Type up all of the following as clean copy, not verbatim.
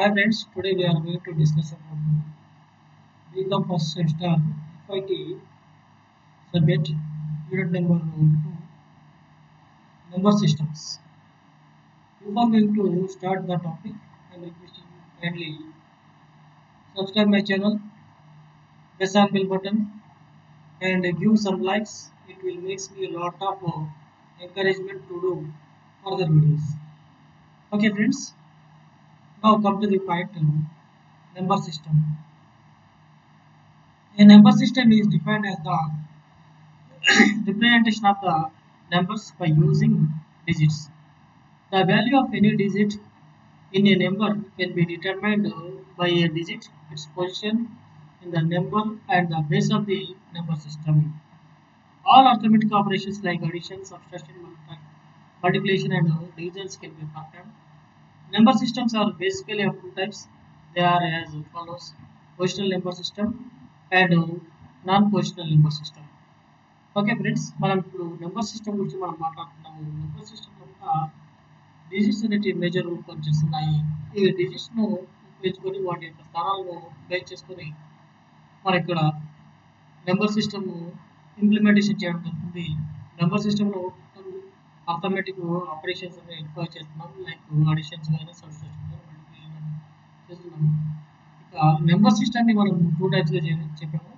Hi friends, today we are going to discuss about BCom first semester FIT subject unit number 2 number systems. Before going to start the topic, I am requesting you kindly subscribe my channel, press on bell button and give some likes. It will make me a lot of encouragement to do further videos. Okay friends, now come to the point number system. A number system is defined as the representation of the numbers by using digits. The value of any digit in a number can be determined by a digit, its position in the number, and the base of the number system. All arithmetic operations like addition, subtraction, multiplication, and divisions can be performed. Number systems are basically of two types. They are as follows: positional number system and non-positional number system. Okay friends, మనం ఇప్పుడు number system గురించి మనం మాట్లాడుతున్నాము. Number system యొక్క digits అనేవి major rule పనిచేస్తున్నాయి. ఈ డిజిట్స్ను ఉపయోగించుకొని వాటి యొక్క స్థానాలను బేస్ చేసుకొని మనం ఇక్కడ నెంబర్ సిస్టమ్ ఇంప్లిమెంటేషన్ చేయడం జరుగుతుంది. నెంబర్ సిస్టంలో అర్థమెటిక్ ఆపరేషన్స్ అనేవి ఎక్కువ చేస్తున్నాము, లైక్ అడిషన్స్ కానీ సబ్స్ట్రాక్షన్ కానీ మల్టిప్లికేషన్ చేస్తున్నాము. ఇక నెంబర్ సిస్టమ్ని మనం టూ టైప్స్గా చెప్పాము: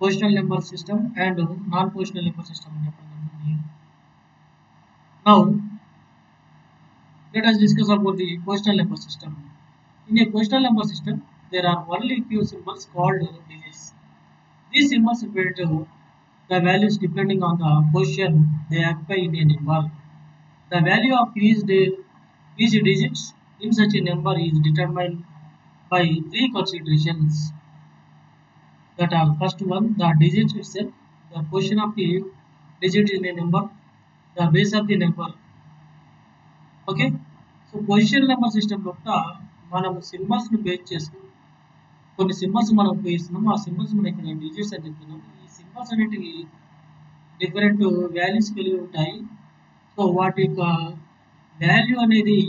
positional number system and non-positional number system. Now, let us discuss about the positional number system. In a positional number system, there are only few symbols called digits. These symbols represent the values depending on the position they occupy in a number. The value of each digits in such a number is determined by three considerations. That are: first one, the digit itself, the position of the digit in a number, the base of the number. Okay, so position number system యొక్క మనం symbols ను base చేసుకుని కొన్ని symbols మనం ఉపయోగిస్తున్నాము. ఆ symbols మనం ఇక్కడ డిజిట్స్ అని చెప్తున్నాము. ఈ సింబల్స్ అనేటివి డిఫరెంట్ వాల్యూస్ కలిగి ఉంటాయి. సో వాటి యొక్క వాల్యూ అనేది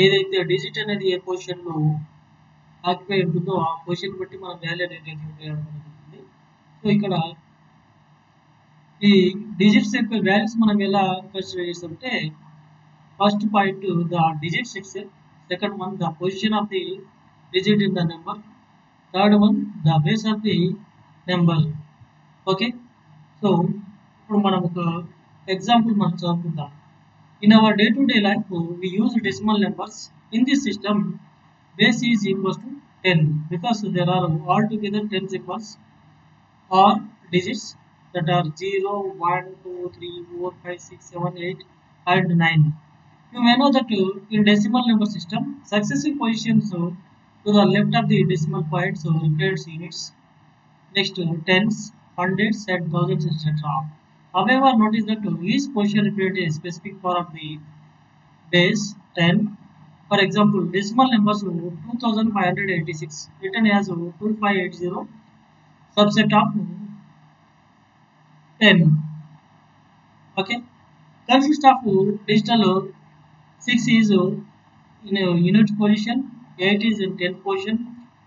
ఏదైతే డిజిట్ అనేది ఏ పొజిషన్లో ఆక్యుపై ఉంటుందో ఆ పొజిషన్ బట్టి మనం వాల్యూ అనేది ఉపయోగపడుతుంది. సో ఇక్కడ ఈ డిజిట్స్ యొక్క వాల్యూస్ మనం ఎలా కన్సిడర్ చేస్తామంటే, first point the digits itself, second one the position of the digit in the number, third one the base of the number. Okay, so ఇప్పుడు మనం ఒక ఎగ్జాంపుల్ మనం చదువుకుందాం. In our day to day life we use decimal numbers. In this system base is equals to 10 because there are altogether 10 symbols or digits that are 0, 1, 2, 3, 4, 5, 6, 7, 8 and 9. You may know that in decimal number system, successive positions to the left of the decimal points represents units, next tens, hundreds and thousands, etc. However, notice that each position represents a specific power of the base 10. For example, decimal numbers 2586 written as 2580 subset of 10. Okay, consists of digital 6 is in a unit position, 8 is in 10th position,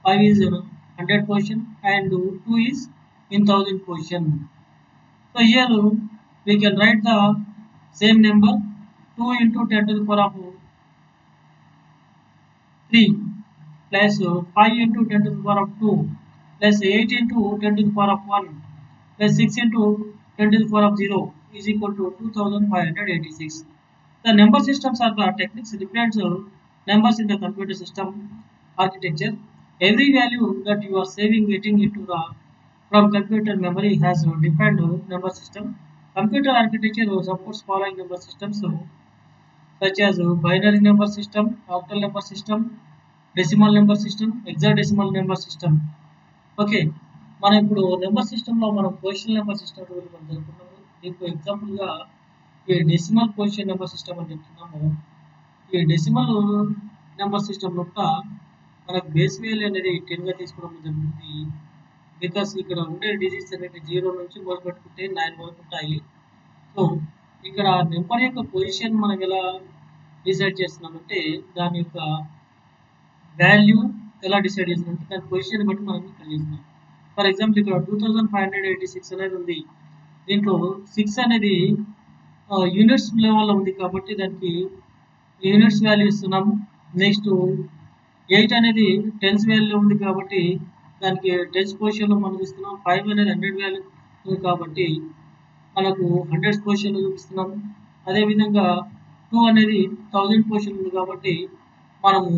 5 is in 100 position, and 2 is in 1000 position. So here we can write the same number 2 into 10 to the power of 3 plus 5 into 10 to the power of 2 plus 8 into 10 to the power of 1 plus 6 into 10 to the power of 0 is equal to 2586. The number systems are the techniques represent numbers in the computer system architecture. Every value that you are saving getting into the from computer memory has a defined number system. Computer architecture supports following number systems such as binary number system, octal number system, decimal number system, hexadecimal number system. Okay, మనం ఇప్పుడు number సిస్టంలో మనం position number system గురించి మనం జరుపుకున్నాము. దీనికి ఎగ్జాంపుల్గా ఈ decimal position number system అని చెప్తున్నాము. ఈ డెసిమల్ నెంబర్ సిస్టమ్ యొక్క మనకు బేస్ వాల్యూ అనేది 10గా తీసుకోవడం జరుగుతుంది. బికాస్ ఇక్కడ ఉండే డిజిట్స్ అనేది 0 నుంచి మొదలు పెట్టుకుంటే 9 వరకు ఉంటాయి. సో ఇక్కడ నెంబర్ యొక్క పొజిషన్ మనం ఎలా డిసైడ్ చేస్తున్నామంటే, దాని యొక్క వాల్యూ ఎలా డిసైడ్ చేస్తున్నాం దాని పొజిషన్ బట్టి మనం ఇక్కడ చేస్తున్నాం. ఫర్ ఎగ్జాంపుల్ ఇక్కడ 2586 అనేది ఉంది. దీంట్లో 6 అనేది యూనిట్స్ లెవెల్లో ఉంది కాబట్టి దానికి యూనిట్స్ వాల్యూ ఇస్తున్నాము. నెక్స్ట్ 8 అనేది టెన్స్ వాల్యూ ఉంది కాబట్టి దానికి టెన్స్ పొజిషన్లో మనం ఇస్తున్నాం. 5 అనేది 100 వాల్యూ ఉంది కాబట్టి మనకు 100 పొజిషన్లో చూపిస్తున్నాము. అదేవిధంగా 2 అనేది 1000 పొజిషన్ ఉంది కాబట్టి మనము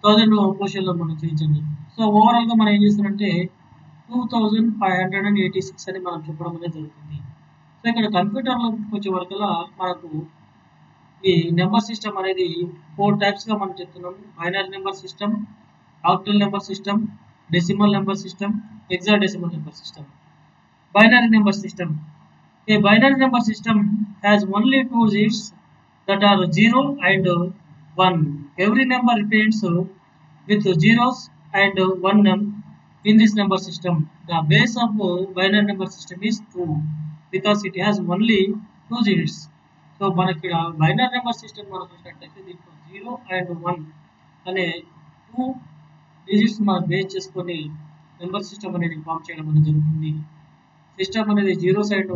1000 పొజిషన్లో మనం చూపించండి. సో ఓవరాల్గా మనం ఏం చేస్తామంటే 2586 అని మనం చెప్పడం అనేది జరుగుతుంది. సో ఇక్కడ కంప్యూటర్లో వచ్చే వరకల్లా మనకు ఈ నెంబర్ సిస్టమ్ అనేది 4 టైప్స్గా మనం చెప్తున్నాము. Binary number system, octal number system, decimal number system, hexadecimal number system. Binary number system. A binary number system has only two digits that are 0 and 1. Every number repeats with zeros and 1 in this number system. The base of binary number system is 2 because it has only two digits. So మనకి binary number system మనం చూసినట్లయితే దీంట్లో 0 and 1 అనే 2 digits మనం base చేసుకొని number system అనేది form చేయడం అనేది జరుగుతుంది. సిస్టమ్ అనేది 0s అండ్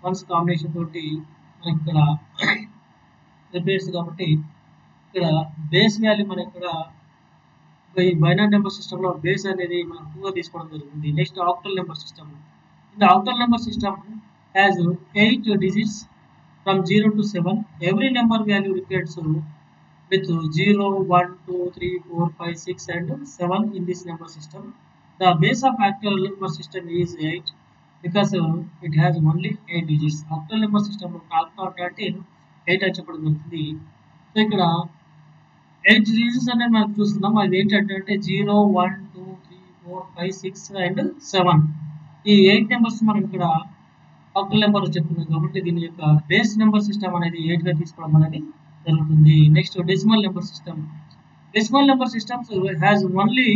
1s కాంబినేషన్ తోటి మనకి ఇక్కడ రిపీట్స్ కాబట్టి ఇక్కడ బేస్ వాల్యూ మనం ఇక్కడ ఈ బైనరీ నెంబర్ సిస్టంలో బేస్ అనేది మనం 2గా తీసుకోవడం జరుగుతుంది. Next octal number system. In the octal number system has 8 digits from 0 to 7. Every number value repeats with 0, 1, 2, 3, 4, 5, 6 and 7 in this number system. The base of octal number system is 8 because it has only 8 digits. Octal number system అంటే 8 అని చెప్పడం జరుగుతుంది. So ఇక్కడ 8 digits అనేది మనం చూస్తున్నాం. అది ఏంటంటే 0, 1, 2, 3, 4, 5, 6 అండ్ 7. ఈ 8 నెంబర్స్ మనం ఇక్కడ ఆక్టల్ నెంబర్ చెప్తున్నాం కాబట్టి దీని యొక్క బేస్ నెంబర్ సిస్టమ్ అనేది 8గా తీసుకోవడం అనేది జరుగుతుంది. Next decimal number system. Decimal number systems has only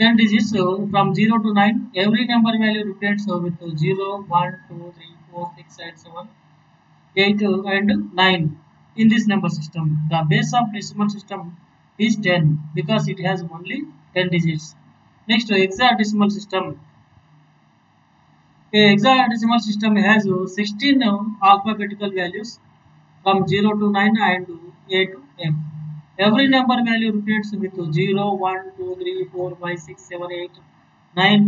10 digits from 0 to 9. Every number value repeats with 0, 1, 2, 3, 4, 6 and 7, 8 and 9 in this number system. The base of decimal system is 10 because it has only 10 digits. Next hexadecimal system. A hexadecimal system has 16 alphabetical values from 0 to 9 and A to F. Every number value repeats with 0, 1, 2, 3, 4, 5, 6, 7, 8, 9,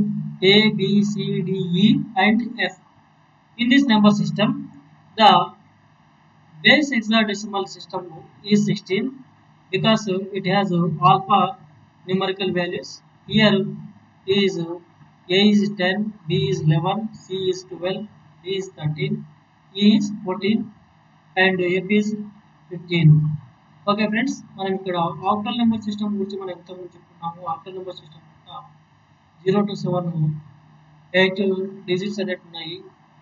A, B, C, D, E and F. In this number system, the base hexadecimal system is 16 because it has alpha numerical values. Here is A is 10, B is 11, C is 12, D is 13, E is 14 and F is 15. Okay friends, మనం ఇక్కడ octal number system గురించి మనం ఎంతమంది చెప్పుకున్నాము. Octal number system యొక్క 0 to 7 8 digits అనేవి ఉన్నాయి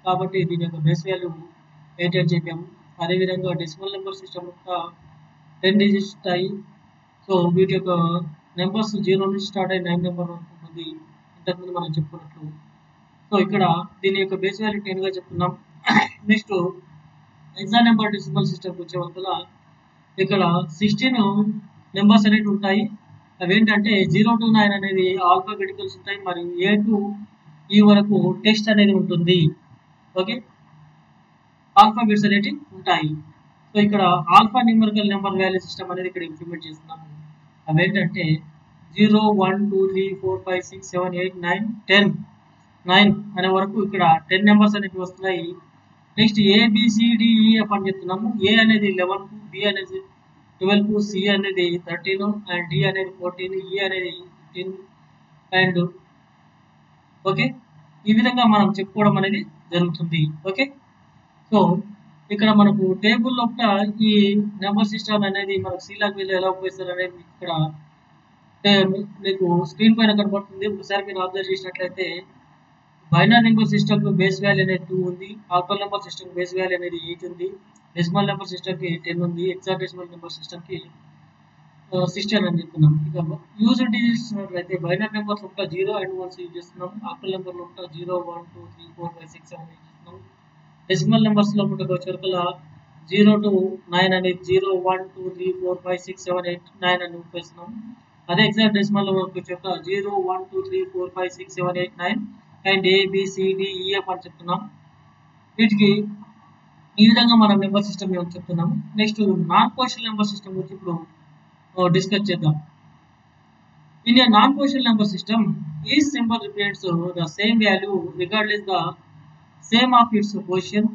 కాబట్టి దీని యొక్క బేస్ వాల్యూ 8 అని చెప్పాము. అదేవిధంగా డెసిమల్ నెంబర్ సిస్టమ్ యొక్క 10 డిజిట్స్ ఉంటాయి. సో వీటి యొక్క నెంబర్స్ 0 నుంచి స్టార్ట్ అయ్యి 9 నెంబర్ వరకు ఉంటుంది ఇంతకుముందు మనం చెప్పుకున్నట్లు. సో ఇక్కడ దీని యొక్క బేస్ వాల్యూ 10గా చెప్తున్నాం. నెక్స్ట్ హెక్సా నెంబర్ డెసిమల్ సిస్టమ్కి వచ్చే వల్ల ఇక్కడ 16 నెంబర్స్ అనేవి ఉంటాయి. అవి ఏంటంటే 0 to 9 అనేది ఆల్ఫాబెటికల్స్ ఉంటాయి, మరియు A to E వరకు టెక్స్ట్ అనేది ఉంటుంది. ఓకే, ఆల్ఫాబెట్స్ అనేవి ఉంటాయి. సో ఇక్కడ alpha numerical number value system అనేది ఇక్కడ ఇంప్లిమెంట్ చేస్తున్నాము. అవి ఏంటంటే 0, 1, 2, 3, 4, 5, 6, 7, 8, 9, 10, 9 అనే వరకు ఇక్కడ 10 నెంబర్స్ అనేవి వస్తున్నాయి. నెక్స్ట్ ABCDEF అని చెప్తున్నాము. A అనేది 11, B అనేది 12, C అనేది 13 అండ్ D అనేది 14, E అనేది 15 అండ్ ఓకే, ఈ విధంగా మనం చెప్పుకోవడం అనేది జరుగుతుంది. ఓకే, సో ఇక్కడ మనకు టేబుల్ లోపల ఈ నెంబర్ సిస్టమ్ అనేది మనకు C లాంగ్వేజ్లో ఎలా ఉపయోగిస్తారు అనేది ఇక్కడ మీకు స్క్రీన్ పైన కనబడుతుంది. ఒకసారి మీరు అబ్జర్వ్ చేసినట్లయితే binary number system base value అనేది 2 ఉంది, octal number system base value అనేది 8 ఉంది, డెసిమల్ నెంబర్ సిస్టమ్కి 10 ఉంది, హెక్సాడెసిమల్ నెంబర్ సిస్టమ్కి 16 అని చెప్తున్నాం. ఇక యూజ్ డిజిట్స్ అయితే బైనరీ నెంబర్స్ ఒక 0 and 1 యూజ్ చేస్తున్నాం, ఆక్టల్ నెంబర్ ఒక 0, 1, 2, 3, 4, 5, 6, 7 యూజ్ చేస్తున్నాం. డెసిమల్ నెంబర్స్ లో వచ్చేవరకల 0 to 9 అనేది 0, 1, 2, 3, 4, 5, 6, 7, 8, 9 అని ఉపయోగిస్తున్నాం. అదే ఎగ్జాక్ట్ డెసిమల్ వరకు చెప్తా 0 1 2 3 4 5 6 7 8 9 అండ్ ABCDEF అని చెప్తున్నాం. వీటికి ఈ విధంగా మనం నెంబర్ సిస్టమ్ చెప్తున్నాము. Next non position number system గురించి ఇప్పుడు డిస్కస్ చేద్దాం. In a non position number system each symbol represents the same value regardless the same of it's position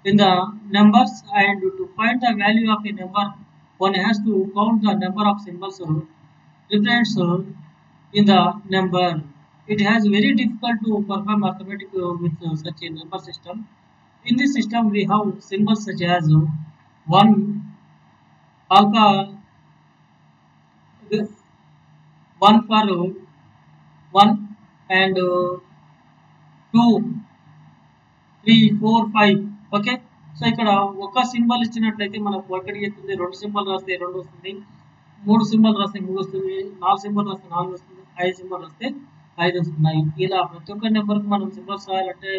in the numbers, and to find the value of a number one has to count the number of symbols represents in the number. It has very difficult to perform arithmetic with such a number system. In this system we have symbols such as 1 alpha, 1 for 1 and 2 3 4 5. Okay, so ఇక్కడ ఒక symbol ఇచ్చినట్లయితే మనకు ఒకటి వస్తుంది, 2 symbol రాస్తే 2 వస్తుంది, 3 symbol రాస్తే 3 వస్తుంది, 4 సింబల్ రాస్తే 4 వస్తుంది, 5 సింబల్ రాస్తే 5 వస్తున్నాయి. ఇలా ప్రతి ఒక్క నెంబర్కి మనం సింబల్స్ రాయాలంటే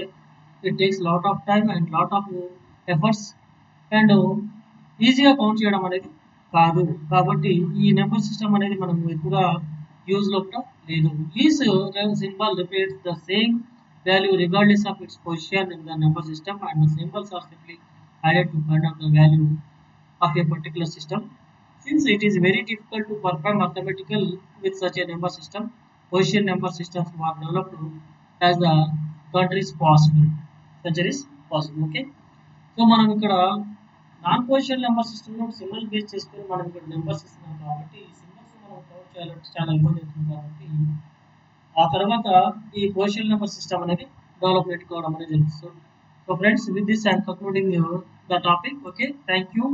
it takes lot of time and lot of efforts and ఈజీగా కౌంట్ చేయడం అనేది కాదు. కాబట్టి ఈ నెంబర్ సిస్టమ్ అనేది మనం ఎక్కువగా యూజ్లో లేదు. ఈ symbol repeats the same value regardless of its position in the number system, and the symbols are simply added to find out the value of a particular system. Since it is very difficult to perform mathematical with such a number system, position number systems were developed as the country is possible. Centuries possible. Okay, so మనం ఇక్కడ non position number system లో symbol base చేసుకొని మనం ఇక్కడ numbers ఇస్తున్నాం కాబట్టి ఈ symbols మనం కౌంట్ చేయాలంటే చాలా ఇబ్బంది అవుతుంది. కాబట్టి ఆ తర్వాత ఈ పొజిషన్ నెంబర్ సిస్టమ్ అనేది డెవలప్మెంట్ కావడం అనేది జరుగుతుంది. So friends, with this I'm concluding the topic. Okay, thank you.